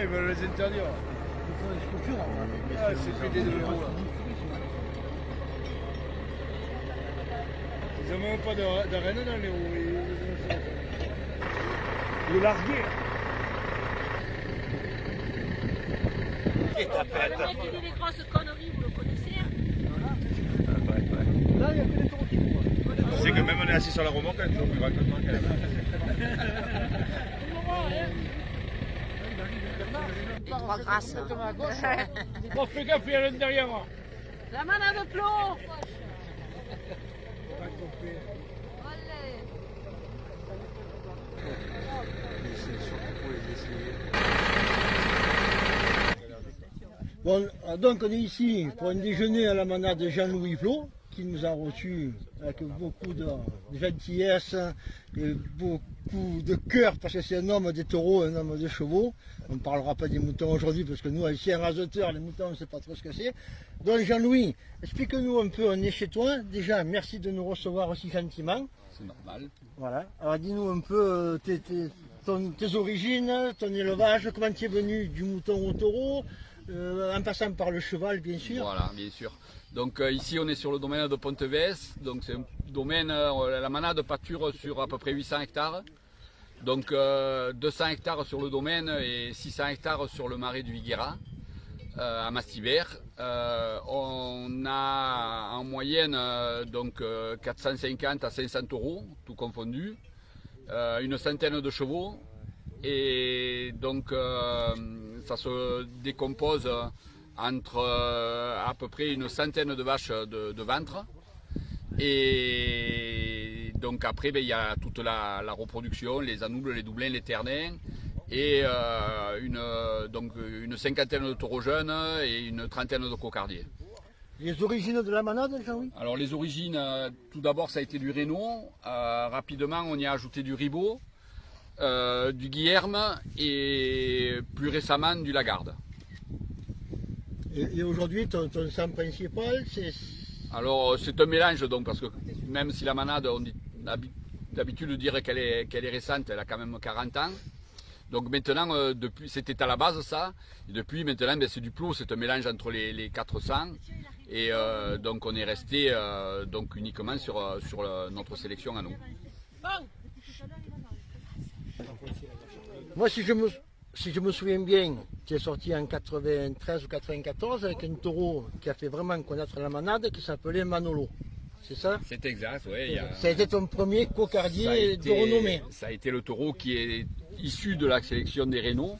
ils veulent les interdire. Ah, c'est pété de l'euro là. Ils n'ont même pas d'arène dans les roues. Le larguer. Le mec qui dit des grosses conneries, vous le connaissez hein? Là, il n'y a que des taureaux qui courent. C'est que même on est assis sur la remorque, elle est toujours plus grande que moi quand même. Les trois grâces. Bon, fais gaffe, il y a l'un derrière moi. La manade de plomb. Bon, donc on est ici pour un déjeuner à la manade de Jean-Louis Flot, qui nous a reçus avec beaucoup de gentillesse et beaucoup de cœur, parce que c'est un homme des taureaux, un homme des chevaux. On ne parlera pas des moutons aujourd'hui, parce que nous, ici, un raseteur, les moutons, on ne sait pas trop ce que c'est. Donc Jean-Louis, explique-nous un peu, on est chez toi. Déjà, merci de nous recevoir aussi gentiment. C'est normal. Voilà. Alors dis-nous un peu tes origines, ton élevage, comment tu es venu du mouton au taureau, en passant par le cheval, bien sûr. Voilà, bien sûr. Donc ici, on est sur le domaine de Pontevès. Donc c'est un domaine, la manade pâture sur à peu près 800 hectares. Donc 200 hectares sur le domaine et 600 hectares sur le marais du Viguera, à Mastibert. On a en moyenne donc 450 à 500 taureaux, tout confondu, une centaine de chevaux. Et donc ça se décompose entre à peu près une centaine de vaches de ventre. Et donc après, il y a toute la reproduction, les anoubles, les doublins, les ternins, et une cinquantaine de taureaux jeunes et une trentaine de cocardiers. Les origines de la manade, Jean-Louis? Alors les origines, tout d'abord ça a été du Rhénaud, rapidement on y a ajouté du Ribot, du Guilherme et plus récemment du Lagarde. Et aujourd'hui, ton sang principal, c'est... Alors c'est un mélange donc, parce que même si la manade, on dit d'habitude de dire qu'elle est récente, elle a quand même 40 ans. Donc maintenant, depuis, c'était à la base ça, et depuis maintenant c'est du plot, c'est un mélange entre les 400. Et donc on est resté donc uniquement sur notre sélection à nous. Moi, si je me souviens bien, tu es sorti en 93 ou 94 avec un taureau qui a fait vraiment connaître la manade, qui s'appelait Manolo. C'est ça? C'est exact, oui. Ça a été ton premier cocardier de renommée. Ça a été le taureau qui est issu de la sélection des Rhénaux,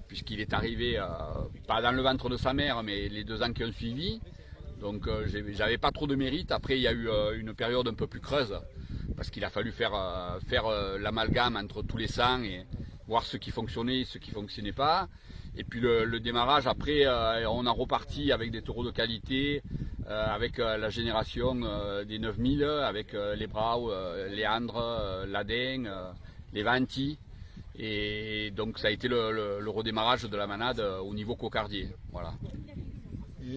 puisqu'il est arrivé, pas dans le ventre de sa mère, mais les 2 ans qui ont suivi. Donc j'avais pas trop de mérite. Après il y a eu une période un peu plus creuse, parce qu'il a fallu faire l'amalgame entre tous les sangs et voir ce qui fonctionnait et ce qui ne fonctionnait pas. Et puis le démarrage, après on a reparti avec des taureaux de qualité, avec la génération des 9000, avec les Brau, Léandre, Ladin, les Vanti. Et donc ça a été le redémarrage de la manade au niveau cocardier. Voilà.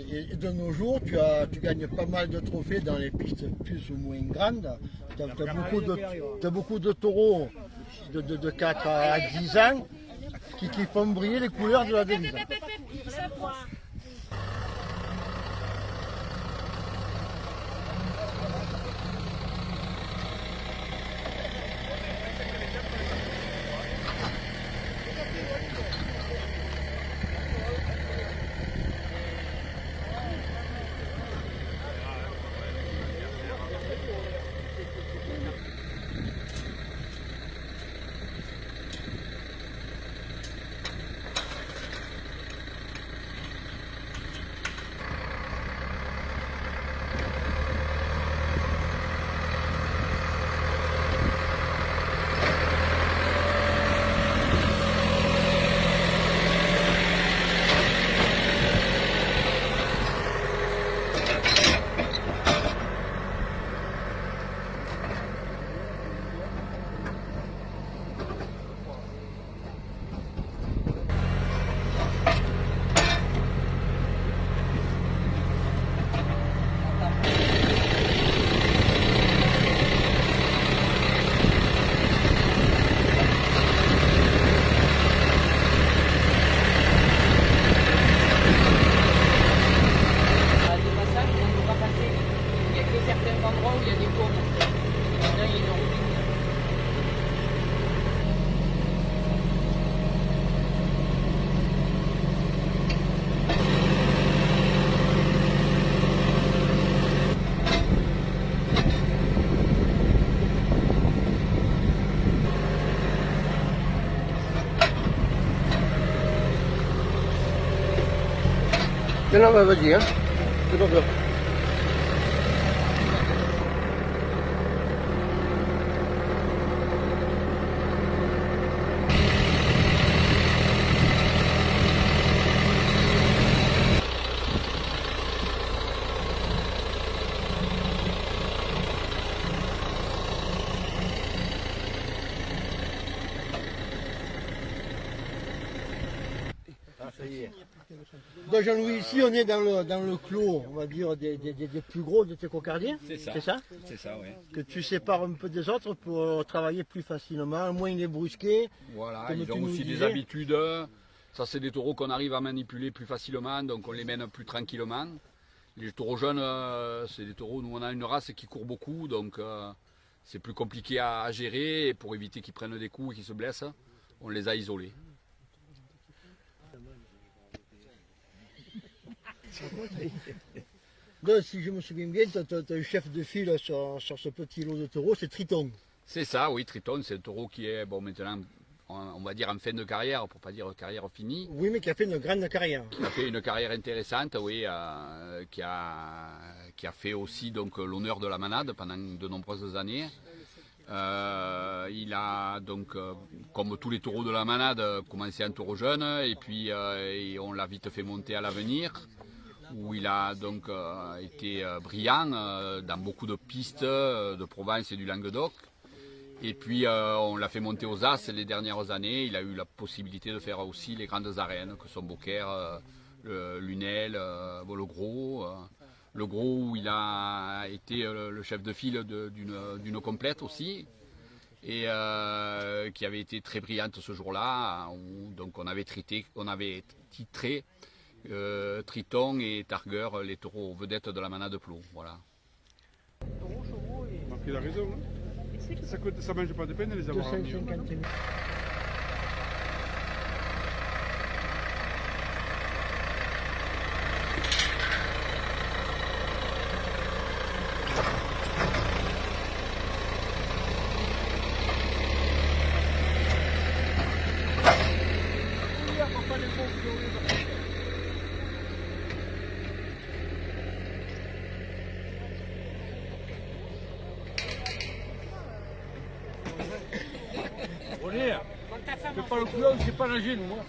Et de nos jours, tu gagnes pas mal de trophées dans les pistes plus ou moins grandes. Tu as beaucoup de taureaux de 4 à 10 ans qui font briller les couleurs de la devise. Non, bah, vas-y, hein. C'est pas peur. Donc Jean-Louis, ici on est dans le clos, on va dire, des plus gros de tes cocardiers. C'est ça. C'est ça? C'est ça, oui. Que tu sépares un peu des autres pour travailler plus facilement, moins les brusquer. Voilà, Comme ils tu ont nous aussi des disais. habitudes. Ça, c'est des taureaux qu'on arrive à manipuler plus facilement, donc on les mène plus tranquillement. Les taureaux jeunes, c'est des taureaux, nous on a une race qui court beaucoup, donc c'est plus compliqué à gérer. Et pour éviter qu'ils prennent des coups et qu'ils se blessent, on les a isolés. Donc, si je me souviens bien, tu as un chef de file sur ce petit lot de taureaux, c'est Triton. C'est ça, oui, Triton, c'est un taureau qui est, bon, maintenant, on va dire en fin de carrière, pour pas dire carrière finie. Oui, mais qui a fait une grande carrière. Qui a fait une carrière intéressante, oui, qui a fait aussi donc l'honneur de la manade pendant de nombreuses années. Il a donc, comme tous les taureaux de la manade, commencé en taureau jeune, et puis et on l'a vite fait monter à l'avenir, où il a donc été brillant dans beaucoup de pistes de Provence et du Languedoc. Et puis on l'a fait monter aux As les dernières années. Il a eu la possibilité de faire aussi les grandes arènes, que sont Beaucaire, Lunel, le Gros. Le Gros, où il a été le chef de file d'une complète aussi, et qui avait été très brillante ce jour-là. Donc on avait titré Triton et Targer, les taureaux vedettes de la manade de Plot. Voilà. Donc il a raison. Hein. Ça mange pas de peine de les avoir amenés. 250 000. C'est pas le clown, c'est pas nager, nous. Hein.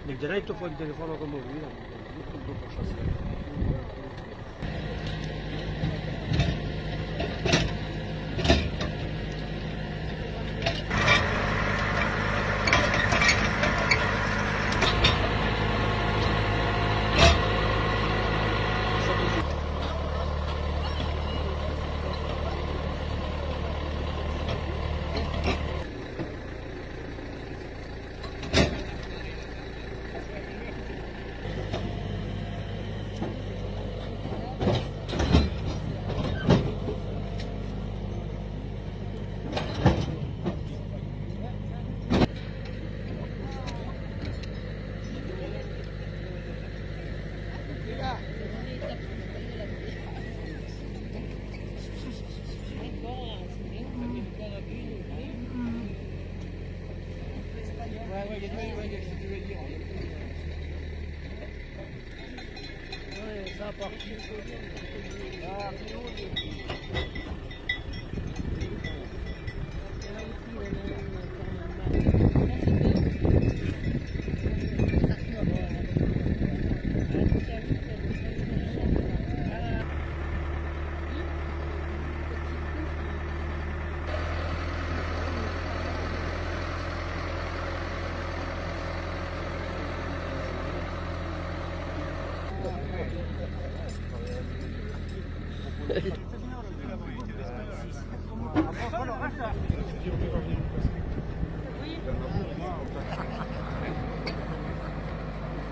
Mais déjà, il te faut un téléphone comme lui, là. Pour chasser.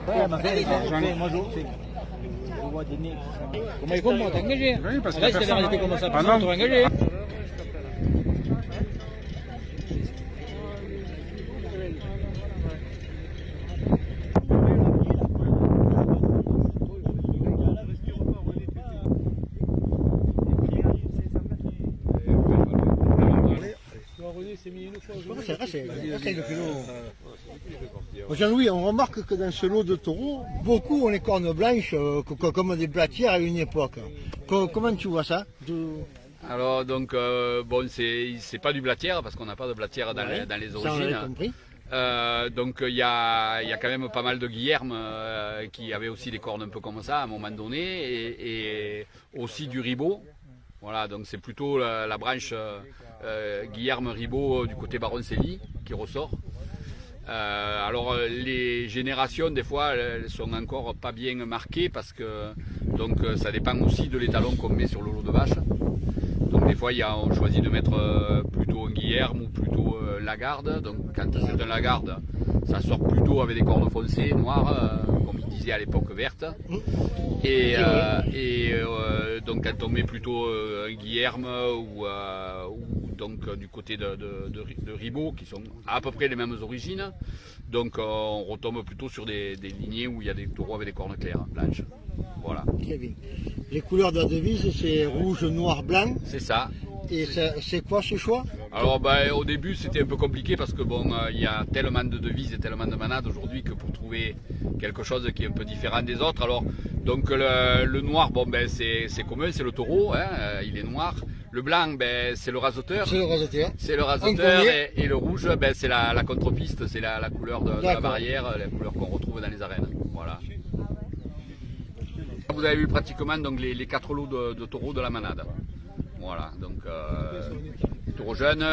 Ouais, ma fille, moi je vois des nez qui sont... Comment ils font, moi, t'es engagé? Oui, parce Là, que c'est la réalité comme ça, Ah non. t'es engagé. c'est le vélo. Jean-Louis, on remarque que dans ce lot de taureaux, beaucoup ont les cornes blanches comme des blatières à une époque. Comment tu vois ça? Alors donc bon, c'est pas du blatière parce qu'on n'a pas de blatière dans les Ça, on origines. l'avait compris. Donc il y a quand même pas mal de guillermes qui avaient aussi des cornes un peu comme ça à un moment donné et aussi du ribot. Voilà, donc c'est plutôt la branche Guillerme Ribot du côté Baroncelli qui ressort. Alors les générations des fois elles sont encore pas bien marquées parce que donc ça dépend aussi de l'étalon qu'on met sur le lot de vache. Donc des fois on choisit de mettre plutôt un Guillerme ou plutôt Lagarde. Donc quand c'est un Lagarde, ça sort plutôt avec des cornes foncées, noires, comme il disait à l'époque verte. Et donc quand on met plutôt un Guillerme ou donc du côté de Ribot, qui sont à peu près les mêmes origines, donc on retombe plutôt sur des lignées où il y a des taureaux avec des cornes claires, blanches. Voilà. Très bien. Les couleurs de la devise, c'est rouge, noir, blanc. C'est ça. Et c'est quoi ce choix? Alors au début c'était un peu compliqué parce que bon il y a tellement de devises et tellement de manades aujourd'hui que pour trouver quelque chose qui est un peu différent des autres. Alors donc le noir, bon ben c'est commun, c'est le taureau, hein, il est noir. Le blanc, ben c'est le raseteur. C'est le raseteur. C'est le raseteur et le rouge, ben c'est la contre-piste, c'est la couleur de la barrière, la couleur qu'on retrouve dans les arènes. Voilà. Vous avez vu pratiquement donc les 4 lots de taureaux de la manade. Voilà, donc les taureaux jeunes,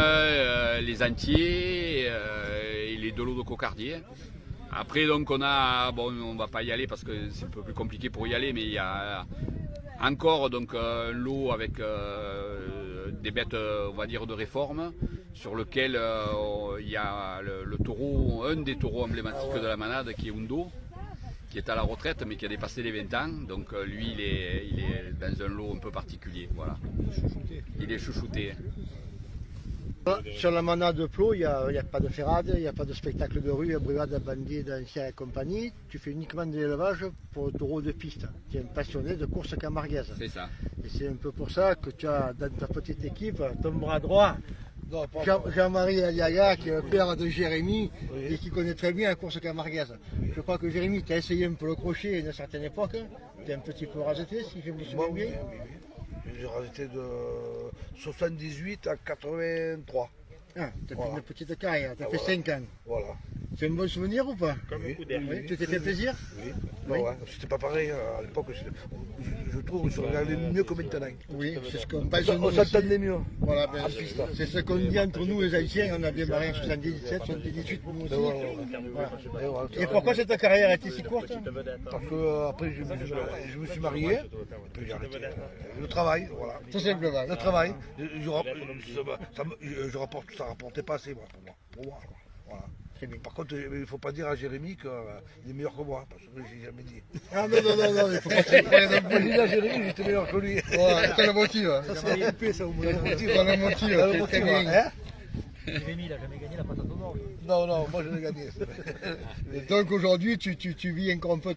les entiers et les 2 lots de cocardiers. Après donc on va pas y aller parce que c'est un peu plus compliqué pour y aller, mais il y a encore donc un lot avec des bêtes on va dire de réforme sur lequel il y a le taureau, un des taureaux emblématiques de la manade qui est Undo, qui est à la retraite mais qui a dépassé les 20 ans, donc lui il est dans un lot un peu particulier, voilà. Il est chouchouté. Sur la manade de Plot, il n'y a pas de ferrade, il n'y a pas de spectacle de rue, brigade, bandit, d'anciens et compagnie. Tu fais uniquement de l'élevage pour le taureau de piste. Tu es un passionné de course camarguaise. C'est ça. Et c'est un peu pour ça que tu as dans ta petite équipe ton bras droit, Jean-Marie Aliaga, qui est le père de Jérémy et qui connaît très bien la course camarguaise. Je crois que Jérémy, tu as essayé un peu le crochet à une certaine époque. Tu es un petit peu raseté, si je me souviens bien. J'ai rajouté de 78 à 83. Ah, tu as fait une petite carrière, tu as fait 5 ans. Voilà. C'est un bon souvenir ou pas? Comme un coup Oui. Tu t'es fait plaisir? Oui. Oui. Ouais. C'était pas pareil à l'époque. Je trouve que je regardais mieux que maintenant. Oui, c'est ce qu'on pense. On s'entendait mieux. Voilà, ben, c'est ce qu'on dit entre nous les Haïtiens, on a démarré en 77, 78 nous aussi. Voilà. Et pourquoi cette carrière a été si courte? Parce que après je me suis marié, et puis j'ai arrêté. Le travail, voilà. Tout simplement. Le travail, ça rapportait pas assez pour moi. Voilà. Par contre, il ne faut pas dire à Jérémy qu'il est meilleur que moi, parce que je l'ai jamais dit. Ah non, il faut pas se croire. Moi, j'ai dit à Jérémy, j'étais meilleur que lui. Voilà, ça le motive. Ça s'est coupé, ça, au moins. Ça le motive, c'est très bien. Hein? Jérémy, il n'a jamais gagné la patate au monde. Non, moi je l'ai gagné. Et donc aujourd'hui, tu vis encore un peu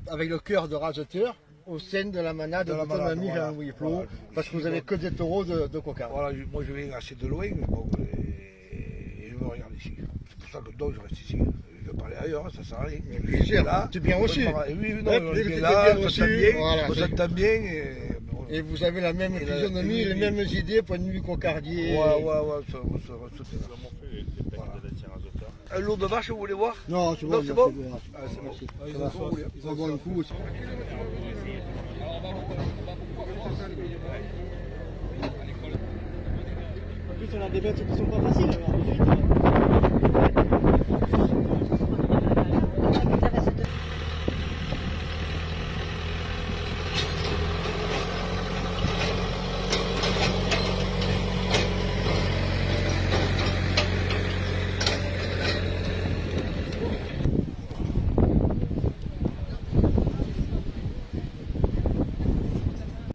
avec le cœur de raseteur au sein de la manade de ton ami Jean-Louis Plot, parce que vous avez que des taureaux de coca. Voilà, moi je viens assez de loin, mais bon, et je me regarde ici. C'est pour ça que donc je reste ici. Je vais parler ailleurs, ça sert à rien. Bien sûr, là, tu es bien reçu. Oui, non, on est bien là, on s'entend bien. Et vous avez la même physionomie, les mêmes idées, point de vue cocardier. Ouais, ça. Un lot de vaches, vous voulez voir? Non, c'est bon. C'est bon? Merci. Ça va boire un coup aussi. En plus, on a des bêtes qui sont pas faciles. Alors.